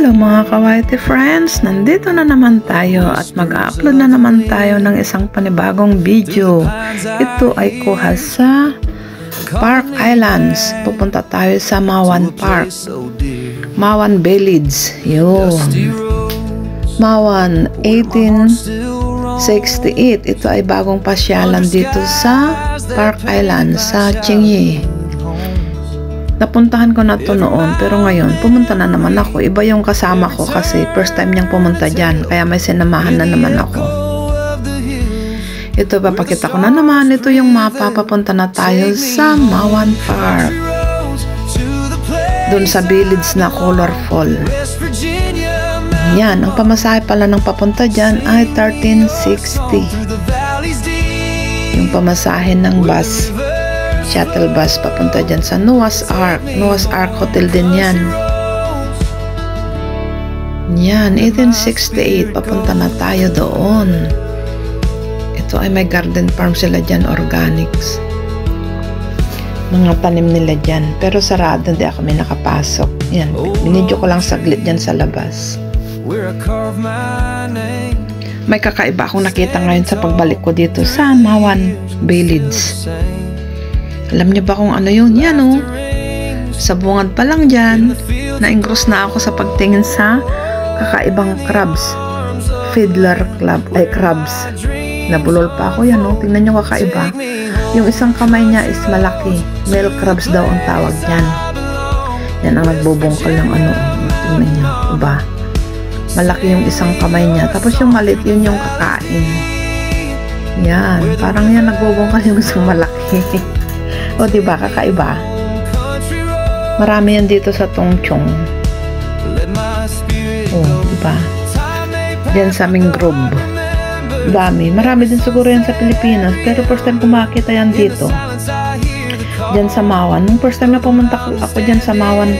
Hello mga ka-YT friends! Nandito na naman tayo at mag-upload na naman tayo ng isang panibagong video. Ito ay kuha sa Park Islands. Pupunta tayo sa Mawan Park. Mawan Village. Yun. Mawan 1868. Ito ay bagong pasyalan dito sa Park Islands sa Chingy. Napuntahan ko na to noon, pero ngayon pumunta na naman ako. Iba yung kasama ko kasi first time niyang pumunta dyan, kaya may sinamahan na naman ako. Ito, papakita ko na naman. Ito yung mapa. Papunta na tayo sa Mawan Park, doon sa village na colorful. Yan, ang pamasahe pala ng papunta dyan ay 1360. Yung pamasahe ng bus, shuttle bus, papunta dyan sa Noah's Ark. Noah's Ark Hotel din yan. Yan, 1868. Papunta na tayo doon. Ito ay may garden farm sila dyan, organics. Mga tanim nila dyan. Pero sarado, hindi ako may nakapasok. Yan, binidyo ko lang saglit dyan sa labas. May kakaiba akong nakita ngayon sa pagbalik ko dito sa Mawan Village. Alam niyo ba kung ano yun? Yan o. Sa bungad pa lang dyan, na-engross na ako sa pagtingin sa kakaibang crabs. Fiddler club, ay crabs. Nabulol pa ako. Yan o. Tingnan nyo kakaiba. Yung isang kamay niya is malaki. Male crabs daw ang tawag dyan. Yan ang nagbubungkal ng ano. Tingnan nyo. Diba? Malaki yung isang kamay niya. Tapos yung maliit, yun yung kakain. Yan. Parang yan nagbubungkal yung isang malaki. O diba, kakaiba? Marami yan dito sa Tongchong. O, diba? Diyan sa Mangrove. Dami. Marami din siguro yan sa Pilipinas. Pero first time kumakita yan dito. Diyan sa Mawan. Nung first time na pumunta ako dyan sa Mawan,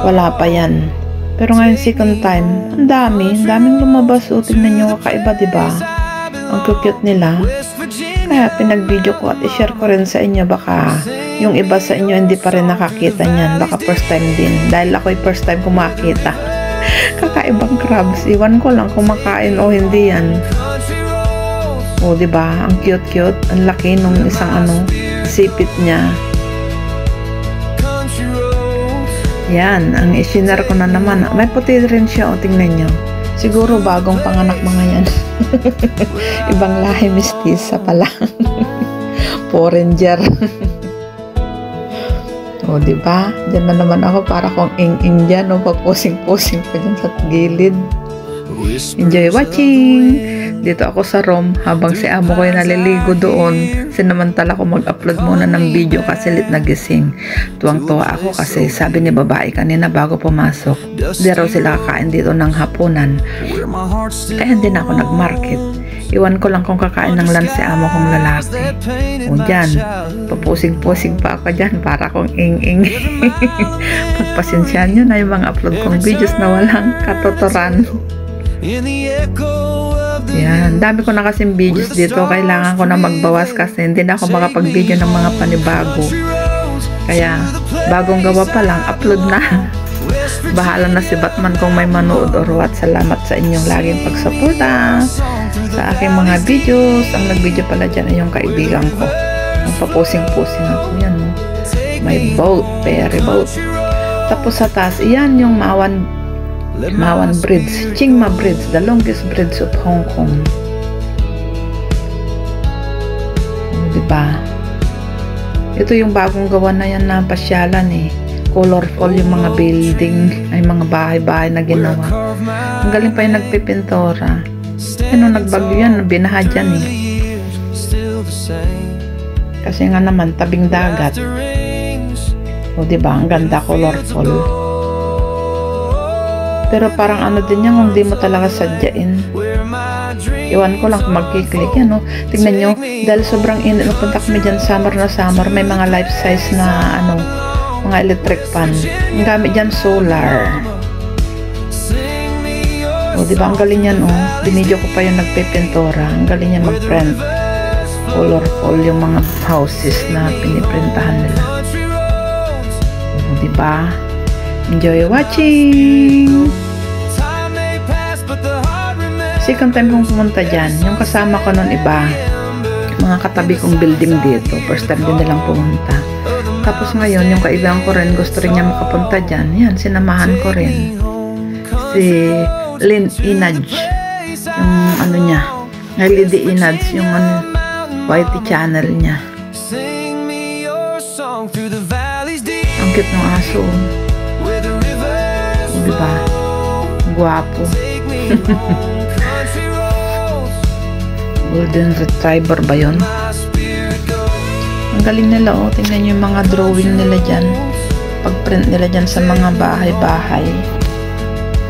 wala pa yan. Pero ngayon second time, ang dami. Ang daming lumabas. O, tignan nyo, kakaiba, diba? Ang cute nila. Kaya pinag-video ko at i-share ko rin sa inyo. Baka yung iba sa inyo hindi pa rin nakakita niyan. Baka first time din. Dahil ako'y first time kumakita. Kakaibang crabs. Iwan ko lang kung makain o hindi yan. O, diba? Ang cute-cute. Ang laki nung isang ano, sipit niya. Yan. Ang isinar ko na naman. May puti rin siya. O, tingnan nyo. Siguro bagong panganak mga yan. Ibang lahi, mestiza pala. Foreigner. O, diba? Diyan na naman ako para kung ing-ing dyan. O, pagpusing-pusing pa dyan sa gilid. Enjoy watching! Dito ako sa room habang si amo ko ay naliligo doon. Sinamantala ko mag-upload muna ng video kasi lit nagising. Tuwang-tuwa ako kasi sabi ni babae kanina bago pumasok, di raw sila kakain dito ng hapunan. Kaya hindi na ako nag-market. Iwan ko lang kung kakain ng lunch si amo kong lalaki. O dyan, papusing-pusing pa ako dyan para kong ing-ing. Pagpasensyahan nyo na yung mga upload kong videos na walang katuturan. Yan, dami ko na kasing videos dito. Kailangan ko na magbawas kasi hindi na ako makapag-video ng mga panibago. Kaya, bagong gawa pa lang, upload na. Bahala na si Batman kung may manood or what. Salamat sa inyong laging pagsuporta sa aking mga videos. Ang nag-video pala dyan ay yung kaibigan ko. Ang papusing-pusing ako. Yan, may boat, ferry boat. Tapos sa taas, yan yung Mawan Bridge, Chingma Bridge, the longest bridge of Hong Kong. Diba? Ito yung bagong gawa na yan na pasyalan eh. Colorful yung mga building, ay mga bahay-bahay na ginawa. Ang galing pa yung nagpipintora. Ano, nagbagyo yan, binaha dyan eh. Kasi nga naman, tabing dagat. O diba, ang ganda, colorful. Pero parang ano din yan kung di mo talaga sadyain. Iwan ko lang kung magkiklik yan, no? Tignan nyo, dahil sobrang init, napunta kami dyan summer na summer, may mga life size na ano, mga electric fan. Ang gamit dyan, solar. O, diba, ang galing yan, oh. Binidyo ko pa yung nagpipintora. Ang galing yan mag-print. Colorful yung mga houses na piniprintahan nila. O, diba? Enjoy watching! Second time kong pumunta dyan, yung kasama ko nun iba, mga katabi kong building dito. First time din nilang pumunta. Tapos ngayon, yung kaibigan ko rin, gusto rin niya makapunta dyan. Yan, sinamahan ko rin. Si Lynn Inadge, yung ano niya, Lady Inadge, yung ano, YT channel niya. Ang cute ng aso. Diba? Guwapo. Golden Retriever ba yun? Ang galing nila, oh. Tingnan nyo yung mga drawing nila dyan. Pag-print nila dyan sa mga bahay-bahay.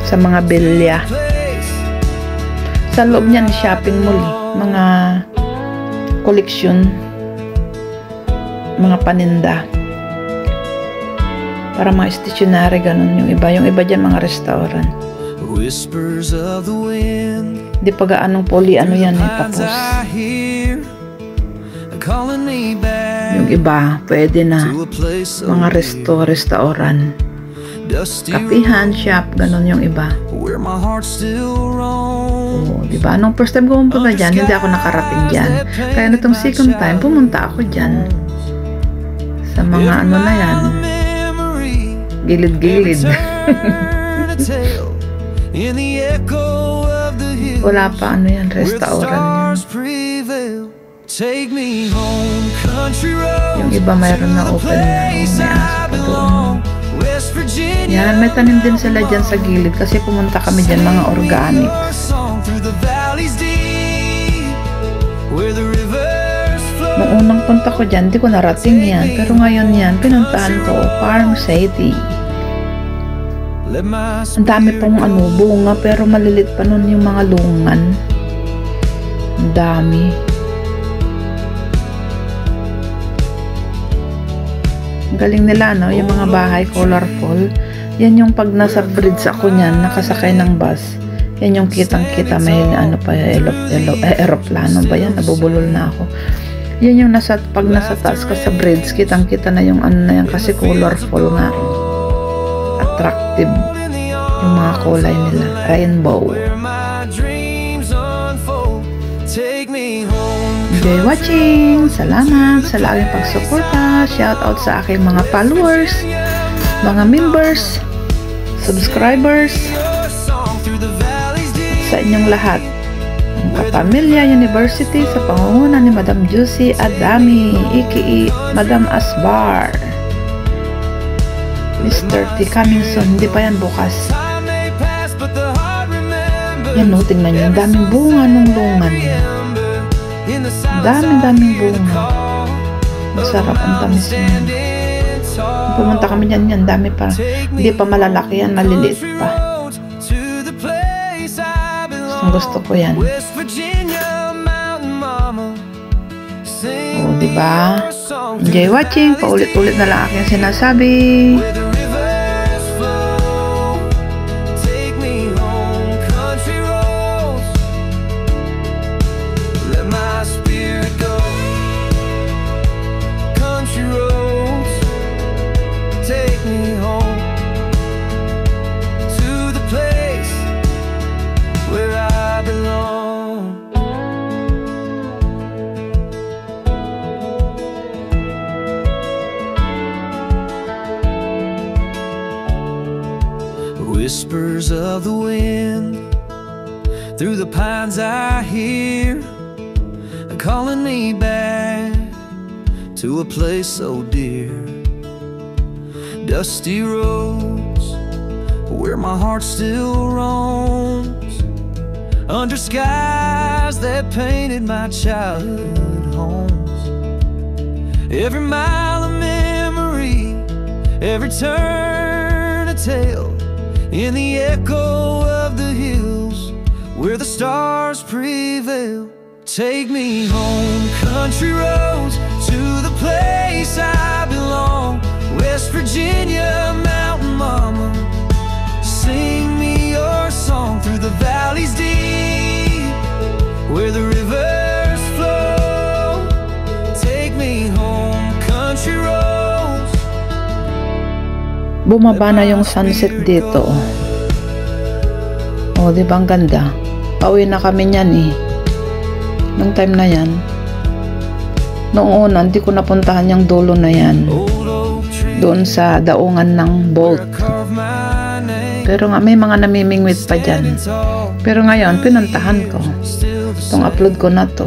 Sa mga bilya. Sa loob niyan, shopping mall. Mga koleksyon. Mga paninda. Para mga stationery, ganun yung iba. Yung iba dyan, mga restaurant. Di pa gaanong poli, ano yan eh, tapos. Yung iba, pwede na. Mga restaurant. Kapihan, shop, ganun yung iba. Oh, diba? Nung first time ko pumunta dyan, hindi ako nakarating dyan. Kaya nitong second time, pumunta ako dyan. Sa mga ano na yan. Gilid-gilid. Wala pa ano yan, restaurant yan. Yung iba mayroon na open na. May aso pa doon. Yan, may tanim din sila dyan sa gilid kasi pumunta kami dyan, mga organics. Nung unang punta ko dyan, di ko narating yan. Pero ngayon yan, pinuntahan ko, Farm City. Ang dami pong ano, bunga, pero malilit pa nun yung mga lungan. Ang dami. Ang galing nila, no? Yung mga bahay, colorful. Yan yung pag nasa bridge ako niyan, nakasakay ng bus. Yan yung kitang-kita, may ano pa, aeroplano ba yan? Nabubulol na ako. Yan yung pag nasa taas ka sa bridge, kitang-kita na yung ano na yan kasi colorful nga. Attractive yung mga kulay nila. Rainbow. Enjoy watching! Salamat sa laging pagsuporta. Shoutout sa aking mga followers, mga members, subscribers, sa inyong lahat. Ang Kapamilya University sa pangunguna ni Madam Juicy Adami, aka Madam Asbar. Mr. T. Cummingson, hindi pa yan bukas. Yan, no, tingnan nyo, daming bunga nung lungan. Daming bunga. Masarap, ang tamis niya. Pumunta kami dyan, yan, dami pa. Hindi pa malalaki yan, maliliit pa. Gusto ko yan. Oh, diba? Enjoy watching. Paulit-ulit na lang aking sinasabi. Whispers of the wind through the pines I hear, calling me back to a place so dear. Dusty roads where my heart still roams, under skies that painted my childhood homes. Every mile a memory, every turn a tale, in the echo of the hills where the stars prevail. Take me home, country roads, to the place I belong. West Virginia, mountain mama, sing me your song through the valleys deep where the rivers flow. Take me home, country roads. Bumaba na yung sunset dito. Oh, di ba ang ganda? Pauwi na kami niyan eh. Nung time na yan. Noong una, hindi ko napuntahan yung dulo na yan. Doon sa daungan ng boat. Pero nga, may mga namimingwit pa dyan. Pero ngayon, pinuntahan ko. Itong upload ko na to.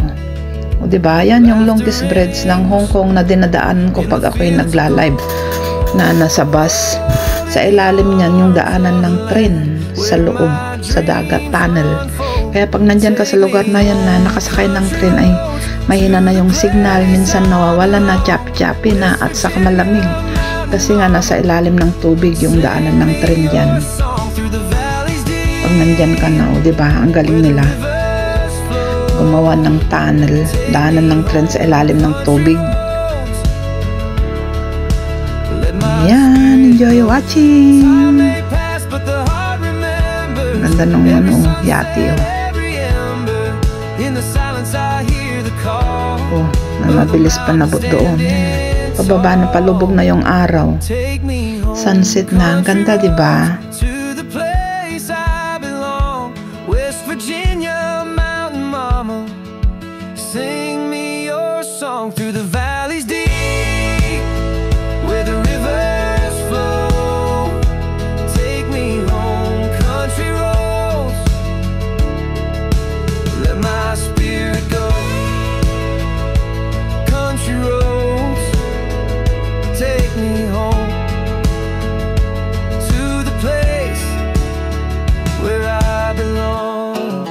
O diba, yan yung longest bridge ng Hong Kong na dinadaanan ko pag ako'y nagla-live. Na nasa bus. Sa ilalim niyan, yung daanan ng tren sa loob, sa dagat, tunnel. Kaya pag nandyan ka sa lugar na yan na nakasakay ng tren ay mahina na yung signal, minsan nawawala na, chapi-chapi na at saka malamig. Kasi nga nasa ilalim ng tubig yung daanan ng tren dyan. Pag nandyan ka na, o diba, ang galing nila. Gumawa ng tunnel, daanan ng tren sa ilalim ng tubig. Yan, enjoy watching. Ganda nung yati oh, mabilis pa nabot doon. Pababa na, palubog na yung araw. Sunset na, ang ganda, diba? Sing me your song through the valleys deep, where the rivers flow. Take me home, country roads. Let my spirit go. Country roads, take me home to the place where I belong.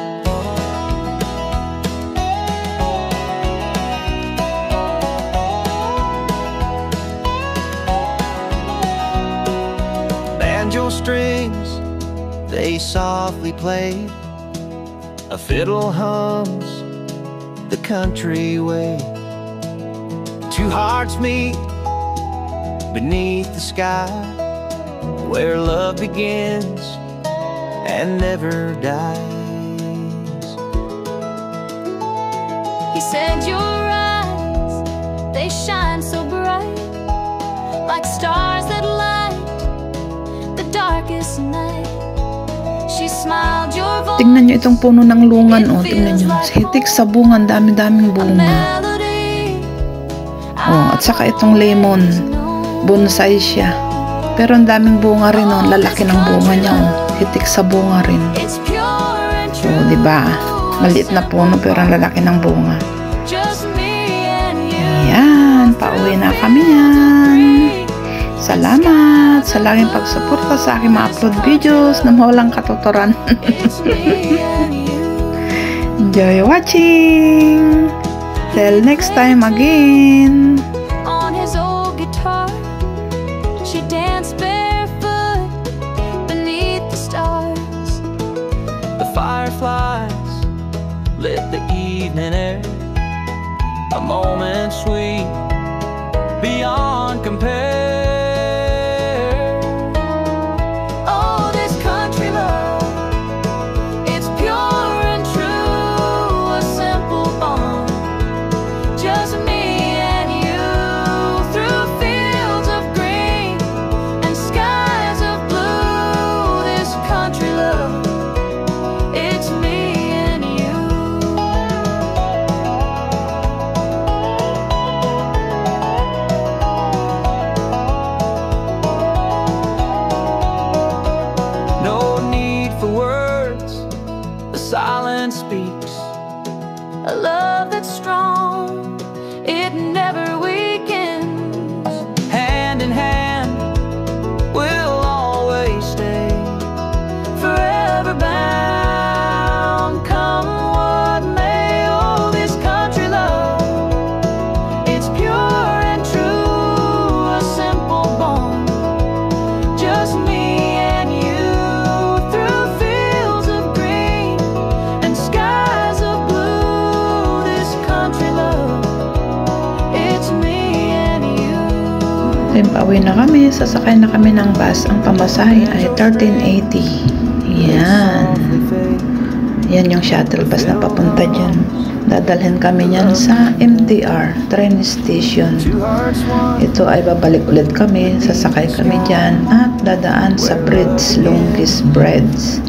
Banjo strings, they softly play. A fiddle hums the country way. Two hearts meet beneath the sky, where love begins and never dies. He said your eyes, they shine so bright, like stars that light the darkest night. She smiled, your voice. Tingnan nyo itong puno ng lungan, oh. Tingnan nyo. Hitik sa bunga, dami-daming bunga. Oh, at saka itong lemon. Bonsai siya. Pero ang daming bunga rin, oh. Lalaki ng bunga niya, oh. Hitik sa bunga rin. Oh, diba? Maliit na puno, pero ang lalaki ng bunga. Ayan, pauwi na kami yan. Salamat sa laging pagsuporta sa aking mga upload videos na walang katuturan. Enjoy watching! Till next time again! On his old guitar, she danced barefoot beneath the stars. The fireflies lit the evening air, a moment sweet beyond compare. Oh, this country love, it's pure and true, a simple bond, just me and you, through fields of green and skies of blue. This country love, it's me and you. No need for words, the silence speaks. A love that's strong, it never weakens. Hand in hand, we'll always stay, forever bound, come what may. Oh, this country love, it's pure and true, a simple bond, just me and you, through fields of green and skies of blue. This country love, it's me and you. Then pauwi na kami, sasakay na kami ng bus. Ang pamasahe ay 1380. Yan. Yan yung shuttle bus na papunta dyan. Dadalhin kami yan sa MTR, train station. Ito ay babalik ulit kami, sasakay kami dyan at dadaan sa bridge, longest bridge.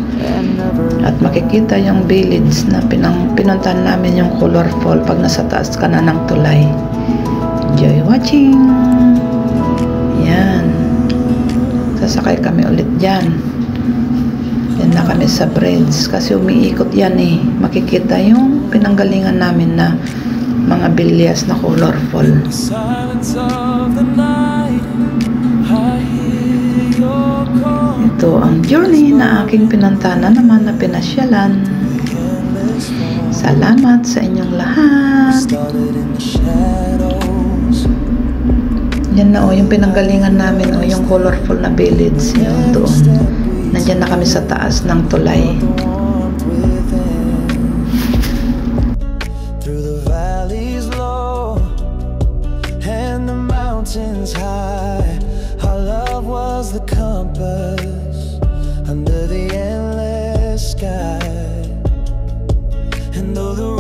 At makikita yung village na pinuntahan namin, yung colorful pag nasa taas ka na ng tulay. Enjoy watching! Yan. Sasakay kami ulit dyan. Yan na kami sa bridge kasi umiikot yan eh. Makikita yung pinanggalingan namin na mga bilyas na colorful. Ito ang journey na aking pinuntahan naman na pinasyalan. Salamat sa inyong lahat. Yan na yung pinanggalingan namin yung colorful na village yung doon. Nandiyan na kami sa taas ng tulay. Through the valleys low and the mountains high, our love was the compass under the endless sky. And though the